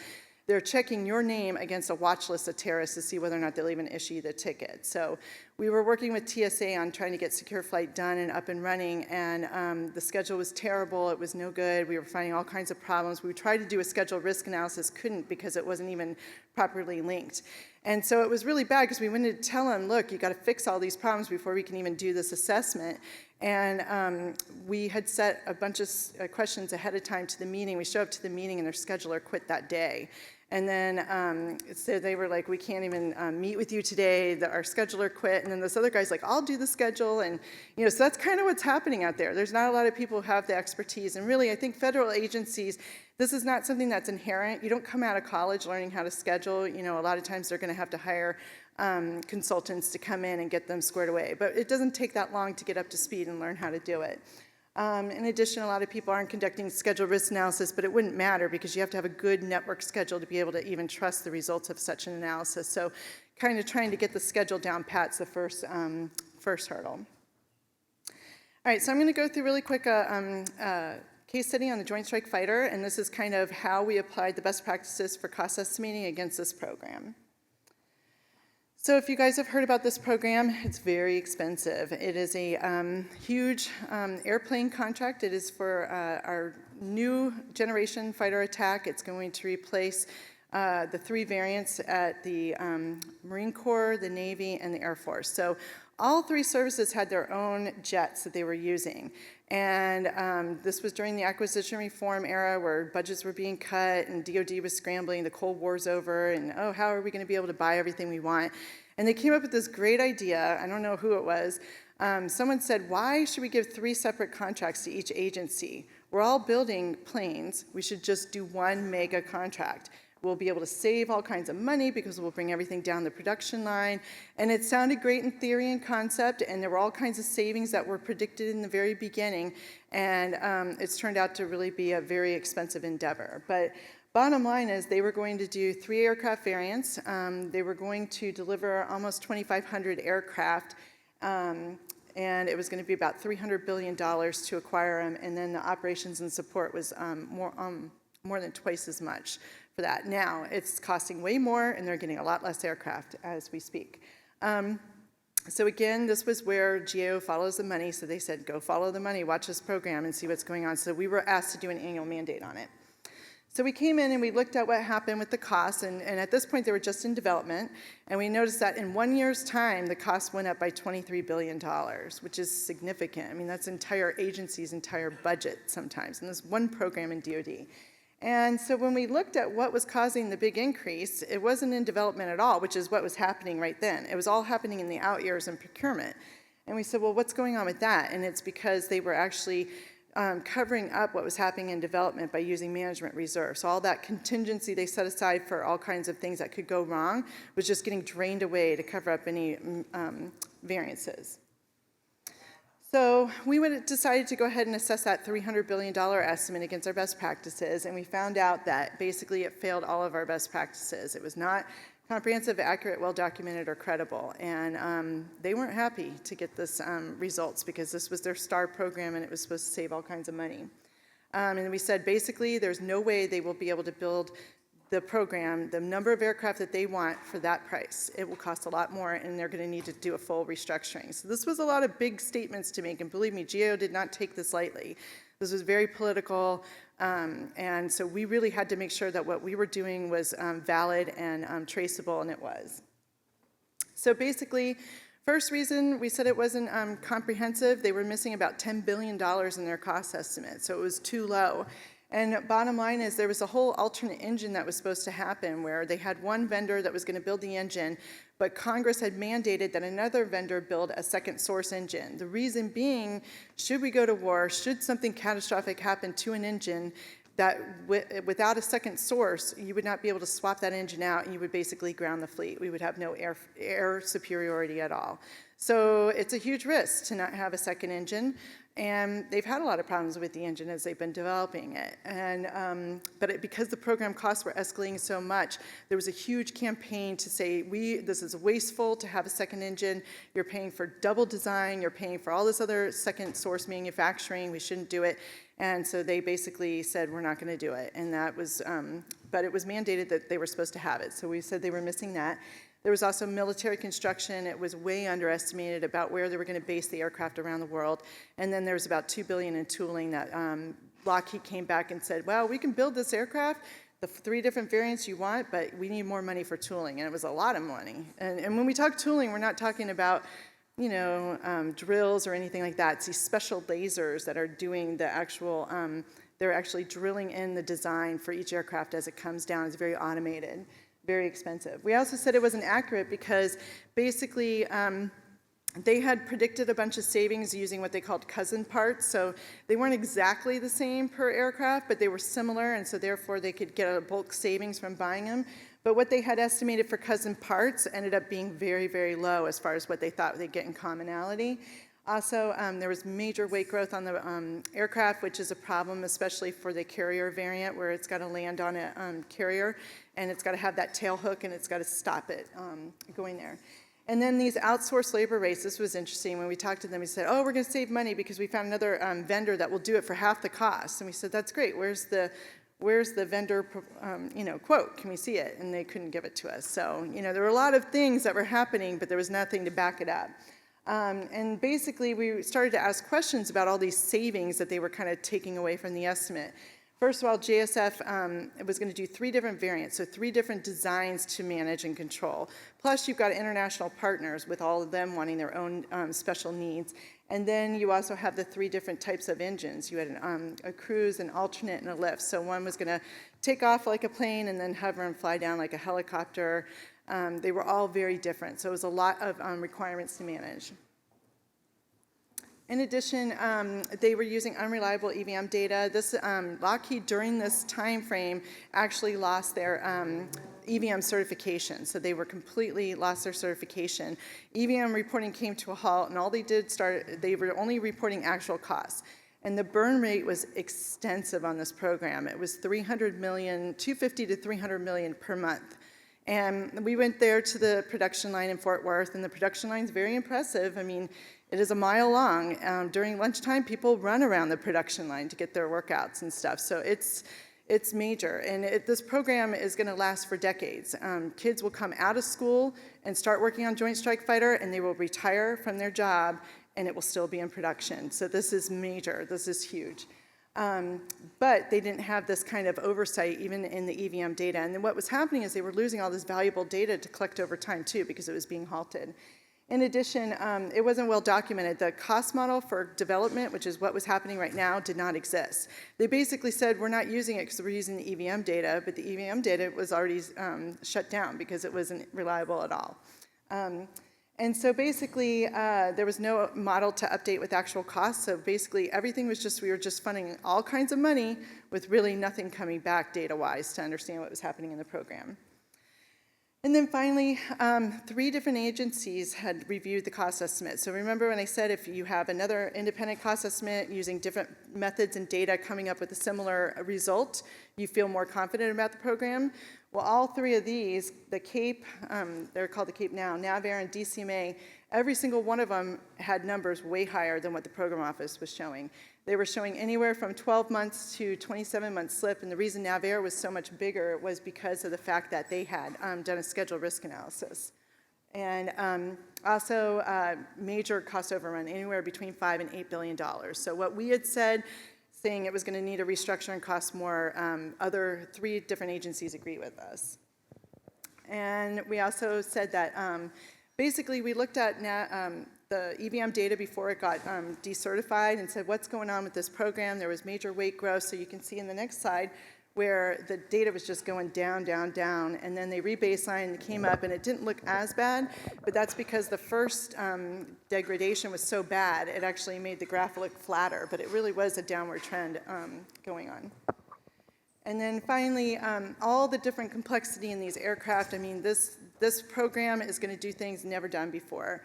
they're checking your name against a watch list of terrorists to see whether or not they'll even issue the ticket. So we were working with TSA on trying to get secure flight done and up and running, and the schedule was terrible. It was no good. We were finding all kinds of problems. We tried to do a schedule risk analysis, couldn't because it wasn't even properly linked. And so it was really bad because we wanted to tell them, look, you got to fix all these problems before we can even do this assessment. And we had set a bunch of questions ahead of time to the meeting. We showed up to the meeting and their scheduler quit that day. And then so they were like, we can't even meet with you today. Our scheduler quit. And then this other guy's like, I'll do the schedule. And so that's kind of what's happening out there. There's not a lot of people who have the expertise. And really, I think federal agencies, this is not something that's inherent. You don't come out of college learning how to schedule. A lot of times they're going to have to hire consultants to come in and get them squared away. But it doesn't take that long to get up to speed and learn how to do it. In addition, a lot of people aren't conducting schedule risk analysis, but it wouldn't matter because you have to have a good network schedule to be able to even trust the results of such an analysis. So kind of trying to get the schedule down pat's the first hurdle. All right, so I'm going to go through really quick case study on the Joint Strike Fighter, and this is kind of how we applied the best practices for cost estimating against this program. So if you guys have heard about this program, it's very expensive. It is a huge airplane contract. It is for our new generation fighter attack. It's going to replace the 3 variants at the Marine Corps, the Navy, and the Air Force. So all 3 services had their own jets that they were using. And this was during the acquisition reform era where budgets were being cut and DOD was scrambling, the Cold War's over, and oh, how are we going to be able to buy everything we want? And they came up with this great idea. I don't know who it was. Someone said, why should we give 3 separate contracts to each agency? We're all building planes. We should just do one mega contract. We'll be able to save all kinds of money because we'll bring everything down the production line. And it sounded great in theory and concept, and there were all kinds of savings that were predicted in the very beginning. And it's turned out to really be a very expensive endeavor. But bottom line is they were going to do 3 aircraft variants. They were going to deliver almost 2,500 aircraft. And it was going to be about $300 billion to acquire them. And then the operations and support was more than twice as much for that. Now, it's costing way more, and they're getting a lot less aircraft as we speak. So again, this was where GAO follows the money, so they said, go follow the money, watch this program, and see what's going on. So we were asked to do an annual mandate on it. So we came in and we looked at what happened with the costs, and at this point they were just in development, and we noticed that in 1 year's time, the cost went up by $23 billion, which is significant. I mean, that's entire agency's entire budget sometimes, and this one program in DOD. And so when we looked at what was causing the big increase, it wasn't in development at all, which is what was happening right then. It was all happening in the out years in procurement. And we said, well, what's going on with that? And it's because they were actually covering up what was happening in development by using management reserve. So all that contingency they set aside for all kinds of things that could go wrong was just getting drained away to cover up any variances. So we decided to go ahead and assess that $300 billion estimate against our best practices, and we found out that basically it failed all of our best practices. It was not comprehensive, accurate, well-documented, or credible, and they weren't happy to get this results because this was their STAR program and it was supposed to save all kinds of money. And we said basically there's no way they will be able to build the program, the number of aircraft that they want for that price. It will cost a lot more, and they're going to need to do a full restructuring. So this was a lot of big statements to make, and believe me, GAO did not take this lightly. This was very political. And so we really had to make sure that what we were doing was valid and traceable, and it was. So basically, first reason we said it wasn't comprehensive, they were missing about $10 billion in their cost estimate, so it was too low. And bottom line is there was a whole alternate engine that was supposed to happen where they had one vendor that was going to build the engine, but Congress had mandated that another vendor build a second source engine. The reason being, should we go to war, should something catastrophic happen to an engine, that without a second source, you would not be able to swap that engine out, and you would basically ground the fleet. We would have no air superiority at all. So it's a huge risk to not have a second engine. And they've had a lot of problems with the engine as they've been developing it. And, because the program costs were escalating so much, there was a huge campaign to say, this is wasteful to have a second engine. You're paying for double design. You're paying for all this other second source manufacturing. We shouldn't do it. And so they basically said, we're not going to do it. And that was, but it was mandated that they were supposed to have it. So we said they were missing that. There was also military construction. It was way underestimated about where they were going to base the aircraft around the world. And then there was about $2 billion in tooling that Lockheed came back and said, well, we can build this aircraft, the 3 different variants you want, but we need more money for tooling. And it was a lot of money. And when we talk tooling, we're not talking about drills or anything like that. It's these special lasers that are doing the actual, they're actually drilling in the design for each aircraft as it comes down. It's very automated. Very expensive. We also said it wasn't accurate because basically they had predicted a bunch of savings using what they called cousin parts. So they weren't exactly the same per aircraft, but they were similar, and so therefore they could get a bulk savings from buying them. But what they had estimated for cousin parts ended up being very, very low as far as what they thought they'd get in commonality. Also, there was major weight growth on the aircraft, which is a problem, especially for the carrier variant, where it's got to land on a carrier, and it's got to have that tail hook, and it's got to stop it going there. And then these outsourced labor rates, this was interesting. When we talked to them, we said, oh, we're going to save money because we found another vendor that will do it for half the cost. And we said, that's great. Where's the vendor, quote? Can we see it? And they couldn't give it to us. So, there were a lot of things that were happening, but there was nothing to back it up. And basically, we started to ask questions about all these savings that they were kind of taking away from the estimate. First of all, JSF was going to do 3 different variants, so 3 different designs to manage and control. Plus, you've got international partners with all of them wanting their own special needs. And then you also have the 3 different types of engines. You had a cruise, an alternate, and a lift. So one was going to take off like a plane and then hover and fly down like a helicopter. They were all very different, so it was a lot of requirements to manage. In addition, they were using unreliable EVM data. This Lockheed, during this time frame, actually lost their EVM certification, so they were completely lost their certification. EVM reporting came to a halt, and all they were only reporting actual costs. And the burn rate was extensive on this program. It was $250 to $300 million per month. And we went there to the production line in Fort Worth, and the production line's very impressive. I mean, it is a mile long. During lunchtime, people run around the production line to get their workouts and stuff. So it's major. And this program is going to last for decades. Kids will come out of school and start working on Joint Strike Fighter, and they will retire from their job, and it will still be in production. So this is major. This is huge. But they didn't have this kind of oversight even in the EVM data. And then what was happening is they were losing all this valuable data to collect over time too, because it was being halted. In addition, it wasn't well documented. The cost model for development, which is what was happening right now, did not exist. They basically said, we're not using it because we're using the EVM data, but the EVM data was already shut down because it wasn't reliable at all. And so basically, there was no model to update with actual costs. So basically, everything was we were just funding all kinds of money with really nothing coming back data-wise to understand what was happening in the program. And then finally, 3 different agencies had reviewed the cost estimate. So remember when I said if you have another independent cost estimate using different methods and data coming up with a similar result, you feel more confident about the program? Well, all 3 of these, the CAPE, they're called the CAPE now, NAVAIR and DCMA, every single one of them had numbers way higher than what the program office was showing. They were showing anywhere from 12 months to 27 months slip, and the reason NAVAIR was so much bigger was because of the fact that they had done a schedule risk analysis. And also major cost overrun, anywhere between $5 and $8 billion. So what we had said saying it was going to need a restructure and cost more. Other 3 different agencies agreed with us. And we also said that basically we looked at the EVM data before it got decertified and said, what's going on with this program? There was major weight growth, so you can see in the next slide where the data was just going down, down, down, and then they rebaselined and came up, and it didn't look as bad, but that's because the first degradation was so bad, it actually made the graph look flatter, but it really was a downward trend going on. And then finally, all the different complexity in these aircraft. I mean, this program is going to do things never done before.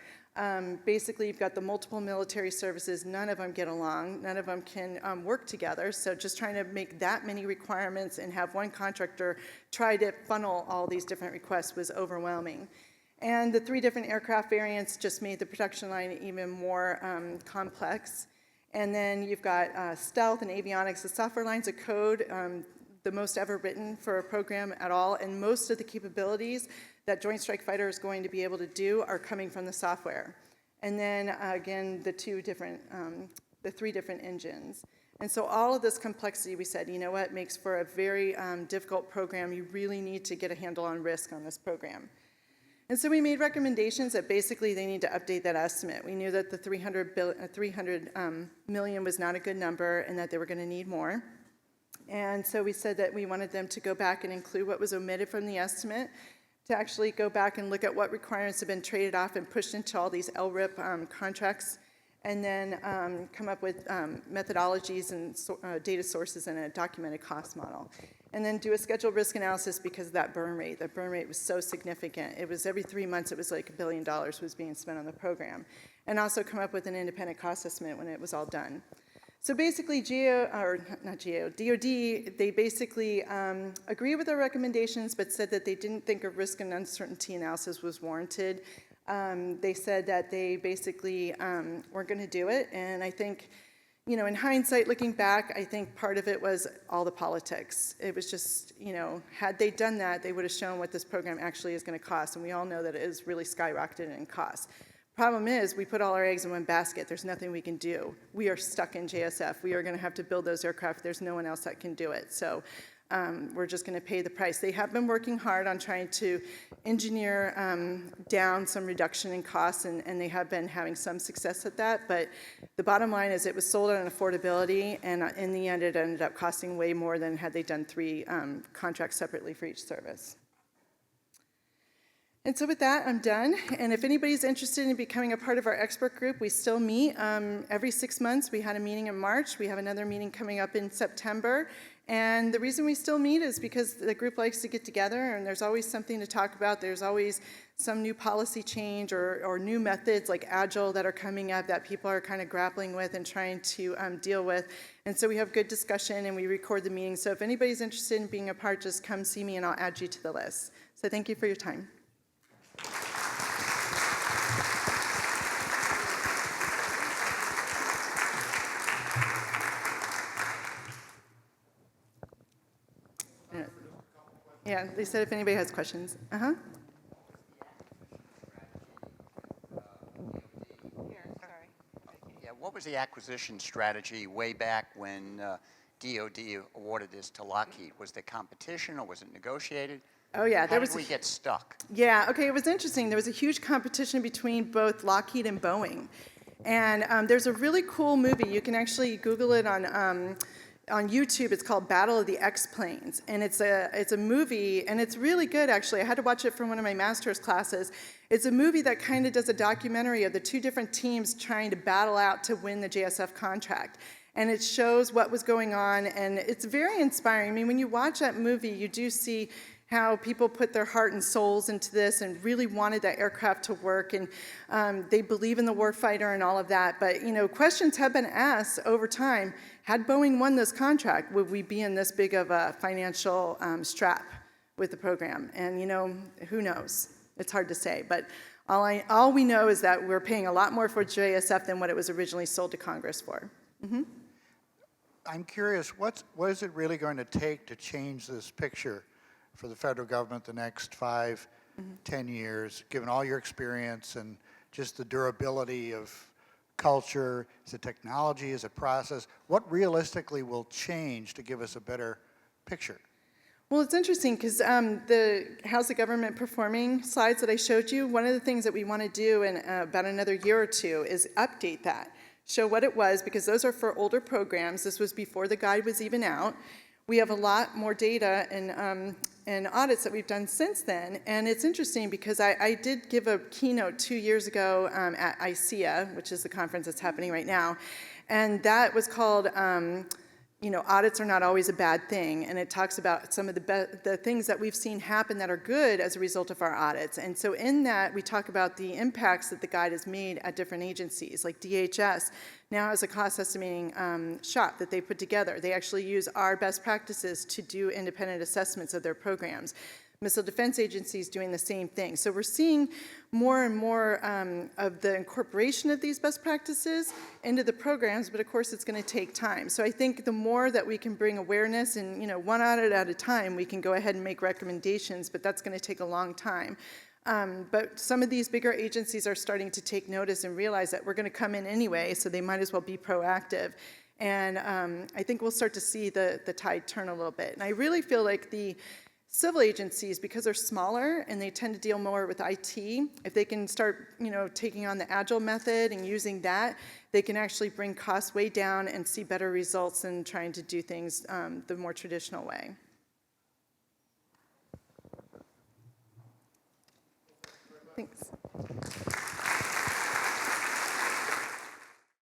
Basically, you've got the multiple military services. None of them get along. None of them can work together. So just trying to make that many requirements and have one contractor try to funnel all these different requests was overwhelming. And the 3 different aircraft variants just made the production line even more complex. And then you've got stealth and avionics. The software lines of code, the most ever written for a program at all, and most of the capabilities that Joint Strike Fighter is going to be able to do are coming from the software. And then again, the 3 different engines. And so all of this complexity, we said, you know what, makes for a very difficult program. You really need to get a handle on risk on this program. And so we made recommendations that basically they need to update that estimate. We knew that the 300 million was not a good number and that they were going to need more. And so we said that we wanted them to go back and include what was omitted from the estimate, to actually go back and look at what requirements have been traded off and pushed into all these LRIP contracts, and then come up with methodologies and data sources and a documented cost model. And then do a scheduled risk analysis because of that burn rate. That burn rate was so significant. It was every 3 months, it was like $1 billion was being spent on the program. And also come up with an independent cost estimate when it was all done. So basically, DoD, they basically agree with our recommendations, but said that they didn't think a risk and uncertainty analysis was warranted. They said that they basically weren't going to do it, and I think, you know, in hindsight, looking back, I think part of it was all the politics. It was just, you know, had they done that, they would have shown what this program actually is going to cost, and we all know that it is really skyrocketed in cost. Problem is, we put all our eggs in one basket. There's nothing we can do. We are stuck in JSF. We are going to have to build those aircraft. There's no one else that can do it. So we're just going to pay the price. They have been working hard on trying to engineer down some reduction in costs, and they have been having some success at that. But the bottom line is it was sold on affordability, and in the end, it ended up costing way more than had they done 3 contracts separately for each service. And so with that, I'm done. And if anybody's interested in becoming a part of our expert group, we still meet every 6 months. We had a meeting in March. We have another meeting coming up in September. And the reason we still meet is because the group likes to get together, and there's always something to talk about. There's always some new policy change or new methods like Agile that are coming up that people are kind of grappling with and trying to deal with. And so we have good discussion, and we record the meetings. So if anybody's interested in being a part, just come see me, and I'll add you to the list. So thank you for your time. Yeah, they said if anybody has questions. Here, sorry. Yeah, what was the acquisition strategy way back when DoD awarded this to Lockheed? Was there competition or was it negotiated? Oh yeah, How did we get stuck? Yeah, okay, it was interesting. There was a huge competition between both Lockheed and Boeing. And there's a really cool movie. You can actually Google it on YouTube. It's called Battle of the X-Planes, and it's a movie, and it's really good, actually. I had to watch it from one of my master's classes. It's a movie that kind of does a documentary of the 2 different teams trying to battle out to win the JSF contract, and it shows what was going on, and it's very inspiring. I mean, when you watch that movie, you do see how people put their heart and souls into this and really wanted that aircraft to work, and they believe in the warfighter and all of that. But, you know, questions have been asked over time. Had Boeing won this contract, would we be in this big of a financial strap with the program? And, you know, who knows? It's hard to say. But all we know is that we're paying a lot more for JSF than what it was originally sold to Congress for. Mm-hmm. I'm curious, what is it really going to take to change this picture for the federal government the next 5, 10 years, given all your experience and just the durability of culture? Is it technology? Is it process? What realistically will change to give us a better picture? Well, it's interesting because the How's the Government Performing slides that I showed you, one of the things that we want to do in about another year or two is update that, show what it was, because those are for older programs. This was before the guide was even out. We have a lot more data and audits that we've done since then, and it's interesting because I did give a keynote 2 years ago at ICEA, which is the conference that's happening right now, and that was called audits are not always a bad thing, and it talks about some of the things that we've seen happen that are good as a result of our audits. And so in that, we talk about the impacts that the guide has made at different agencies, like DHS now has a cost estimating shop that they put together. They actually use our best practices to do independent assessments of their programs. Missile Defense Agency is doing the same thing. So we're seeing more and more of the incorporation of these best practices into the programs, but of course it's going to take time. So I think the more that we can bring awareness, and one audit at a time, we can go ahead and make recommendations, but that's going to take a long time. But some of these bigger agencies are starting to take notice and realize that we're going to come in anyway, so they might as well be proactive. And I think we'll start to see the tide turn a little bit. And I really feel like the civil agencies, because they're smaller and they tend to deal more with IT, if they can start, taking on the agile method and using that, they can actually bring costs way down and see better results than trying to do things the more traditional way. Thanks.